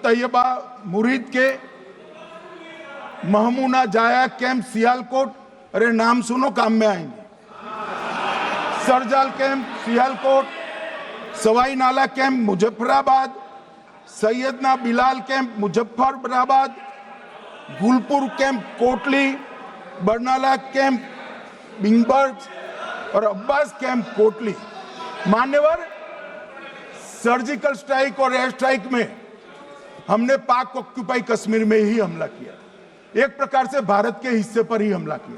तैयबा मुरीद के महमूना जाया कैंप सियालकोट, अरे नाम सुनो काम में आएंगे, सरजाल camp Sialkot, Sawai Nala camp Muzaffarabad, Syedna Bilal camp Muzaffarabad, Gulpur camp Kotli, Barnala camp Bhimber और अब्बास कैंप कोटली। मान्यवर, सर्जिकल स्ट्राइक और एयर स्ट्राइक में हमने पाक ऑक्यूपाई कश्मीर में ही हमला किया, एक प्रकार से भारत के हिस्से पर ही हमला किया।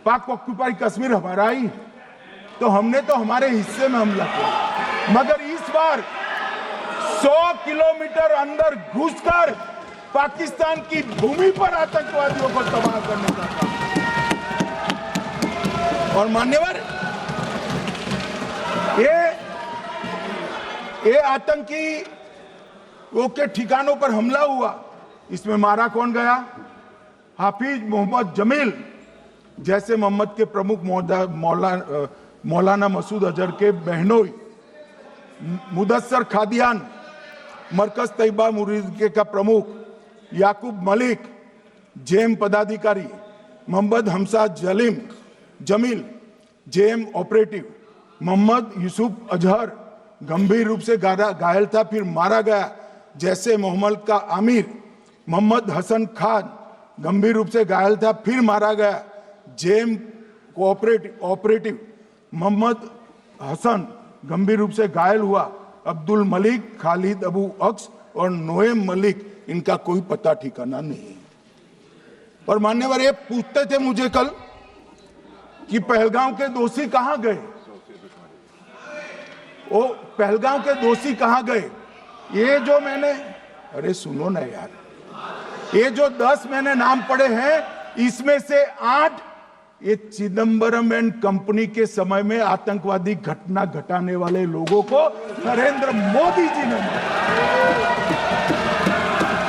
पाक ऑक्यूपाई कश्मीर हमारा ही, तो हमने तो हमारे हिस्से में हमला किया, मगर इस बार 100 किलोमीटर अंदर घुसकर पाकिस्तान की भूमि पर आतंकवादियों को तबाह करने का काम। और मान्यवर, ये आतंकी के ठिकानों पर हमला हुआ, इसमें मारा कौन गया? हाफिज मोहम्मद जमील जैसे मोहम्मद के प्रमुख मौलाना मसूद अजहर के बहनोई, मुदस्सर खादियान मरकज तैयबा मुरीद का प्रमुख, याकूब मलिक जेएम पदाधिकारी, मोहम्मद हमसा जमील जेएम ऑपरेटिव, मोहम्मद यूसुफ अजहर गंभीर रूप से घायल था फिर मारा गया, जैसे मोहम्मद का आमिर, मोहम्मद हसन खान गंभीर रूप से घायल था फिर मारा गया, जेएम ऑपरेटिव मोहम्मद हसन गंभीर रूप से घायल हुआ, अब्दुल मलिक, खालिद अबू अक्स और नोएम मलिक, इनका कोई पता ठिकाना नहीं। और मान्यवर, ये पूछते थे मुझे कल कि पहलगांव के दोषी कहां गए, वो पहलगांव के दोषी कहां गए? ये जो मैंने, अरे सुनो ना यार, ये जो 10 मैंने नाम पढ़े हैं, इसमें से 8 ये चिदंबरम एंड कंपनी के समय में आतंकवादी घटना घटाने वाले लोगों को नरेंद्र मोदी जी ने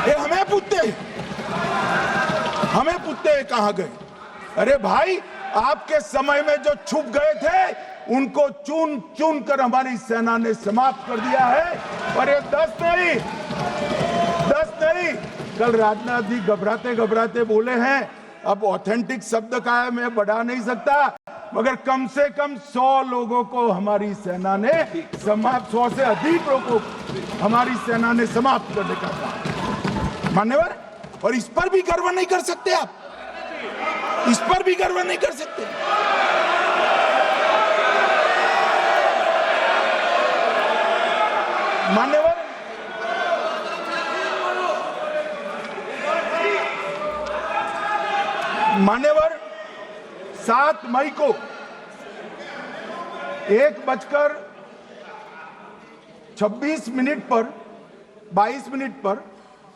ये हमें पूछते हैं कहां गए? अरे भाई, आपके समय में जो छुप गए थे उनको चुन चुन कर हमारी सेना ने समाप्त कर दिया है। और ये 10 नहीं, कल राजनाथ जी घबराते घबराते बोले हैं, अब ऑथेंटिक शब्द का है, मैं बढ़ा नहीं सकता, मगर कम से कम 100 लोगों को हमारी सेना ने समाप्त, 100 से अधिक लोगों को हमारी सेना ने समाप्त करने का कहा। मान्यवर, और इस पर भी गर्व नहीं कर सकते आप, इस पर भी गर्व नहीं कर सकते। मान्यवर, 7 मई को 1:26 पर 22 मिनट पर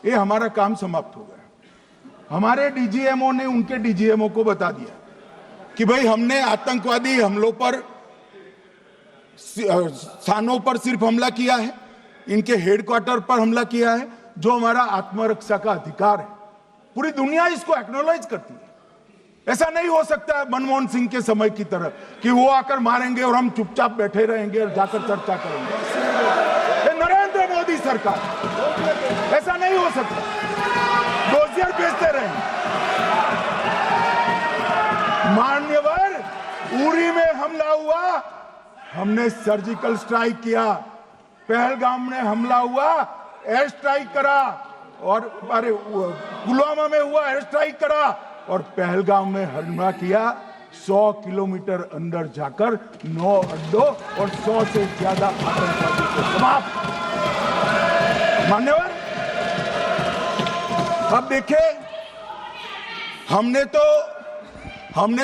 ये हमारा काम समाप्त हो गया। हमारे डीजीएमओ ने उनके डीजीएमओ को बता दिया कि भाई हमने आतंकवादी हमलों पर स्थानों पर सिर्फ हमला किया है, इनके हेडक्वार्टर पर हमला किया है, जो हमारा आत्मरक्षा का अधिकार है। पूरी दुनिया इसको एक्नॉलेज करती है। ऐसा नहीं हो सकता है मनमोहन सिंह के समय की तरह कि वो आकर मारेंगे और हम चुपचाप बैठे रहेंगे और जाकर चर्चा करेंगे। नरेंद्र मोदी सरकार, ऐसा नहीं हो सकता, डोजियर भेजते रहेंगे। मान्यवर, उरी में हमला हुआ, हमने सर्जिकल स्ट्राइक किया, पहलगाम में हमला हुआ, एयर स्ट्राइक करा, और अरे पुलवामा में हुआ, एयर स्ट्राइक करा, और पहलगाम में हमला किया। 100 किलोमीटर अंदर जाकर 9 अड्डों और 100 से ज्यादा आतंकवादियों को समाप्त। मान्यवर, अब देखिए, हमने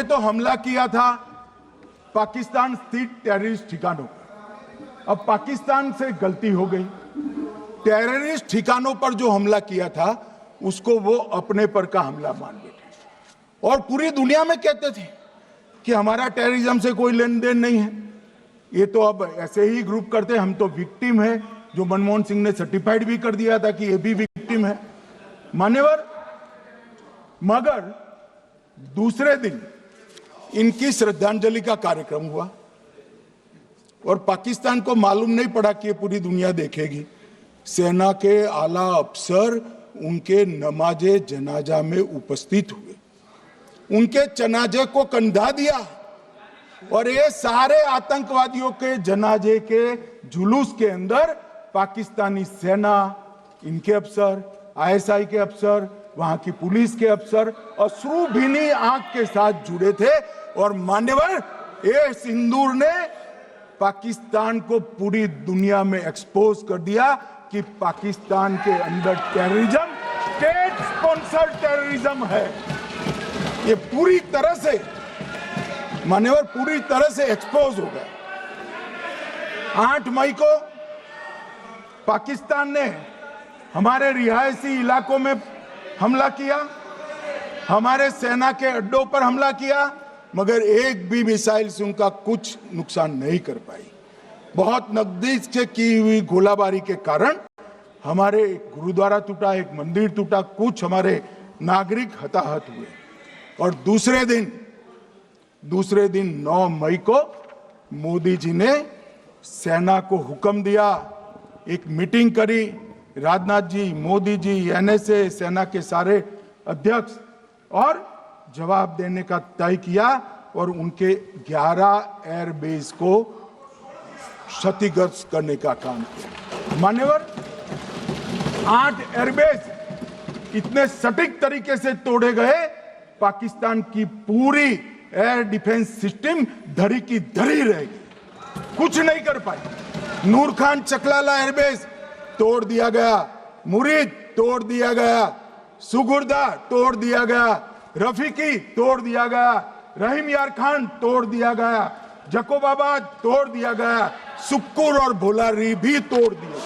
तो हमला किया था पाकिस्तान स्थित टेररिस्ट ठिकानों पर। अब पाकिस्तान से गलती हो गई, टेररिस्ट ठिकानों पर जो हमला किया था उसको वो अपने पर का हमला मान बैठे, और पूरी दुनिया में कहते थे कि हमारा टेररिज्म से कोई लेन देन नहीं है। ये तो अब ऐसे ही ग्रुप करते, हम तो विक्टिम है, जो मनमोहन सिंह ने सर्टिफाइड भी कर दिया था कि ये भी विक्टिम है। मान्यवर, मगर दूसरे दिन इनकी श्रद्धांजलि का कार्यक्रम हुआ और पाकिस्तान को मालूम नहीं पड़ा कि ये पूरी दुनिया देखेगी। सेना के आला अफसर उनके नमाजे जनाजा में उपस्थित हुए, उनके जनाजे को कंधा दिया और ये सारे आतंकवादियों के जनाजे के जुलूस के अंदर पाकिस्तानी सेना, इनके अफसर, आईएसआई के अफसर, वहां की पुलिस के अफसर अश्रु भीनी आंख के साथ जुड़े थे। और मान्यवर, ये सिंदूर ने पाकिस्तान को पूरी दुनिया में एक्सपोज कर दिया कि पाकिस्तान के अंदर टेररिज्म स्टेट स्पॉन्सर्ड टेररिज्म है। ये पूरी तरह से मान्यवर पूरी तरह से एक्सपोज हो गया। 8 मई को पाकिस्तान ने हमारे रिहायशी इलाकों में हमला किया, हमारे सेना के अड्डों पर हमला किया, मगर एक भी मिसाइल से उनका कुछ नुकसान नहीं कर पाई। बहुत नजदीक से की हुई गोलाबारी के कारण हमारे गुरुद्वारा टूटा, एक मंदिर टूटा, कुछ हमारे नागरिक हताहत हुए। और दूसरे दिन 9 मई को मोदी जी ने सेना को हुक्म दिया, एक मीटिंग करी, राजनाथ जी, मोदी जी, एनएसए, सेना के सारे अध्यक्ष, और जवाब देने का तय किया और उनके 11 एयरबेस को क्षतिग्रस्त करने का काम किया। मान्यवर, 8 एयरबेस इतने सटीक तरीके से तोड़े गए, पाकिस्तान की पूरी एयर डिफेंस सिस्टम धरी की धरी रहेगी, कुछ नहीं कर पाई। नूर खान चकलाला एयरबेस तोड़ दिया गया, मुरीद तोड़ दिया गया, सुगुर्दा तोड़ दिया गया, रफीकी तोड़ दिया गया, रहीम यार खान तोड़ दिया गया, जकोबाबाद तोड़ दिया गया, सुक्कुर और भोलारी भी तोड़ दिया।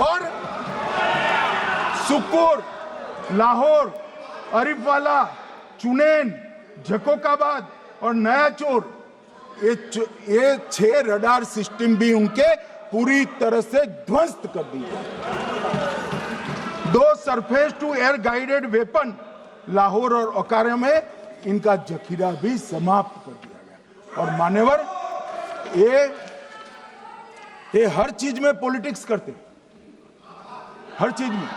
और सुक्कुर, लाहौर, अरिफवाला, चुनेन, जकोकाबाद और नया चोर, ये 6 रडार सिस्टम भी उनके पूरी तरह से ध्वस्त कर दिए। 2 surface to air guided weapon Lahore और ओकारा में इनका जखीरा भी समाप्त कर दिया गया। और मान्यवर, ये हर चीज में पॉलिटिक्स करते, हर चीज में।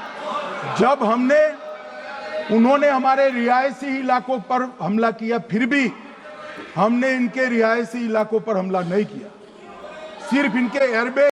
जब उन्होंने हमारे रिहायशी इलाकों पर हमला किया, फिर भी हमने इनके रिहायशी इलाकों पर हमला नहीं किया, सिर्फ इनके एयरबेस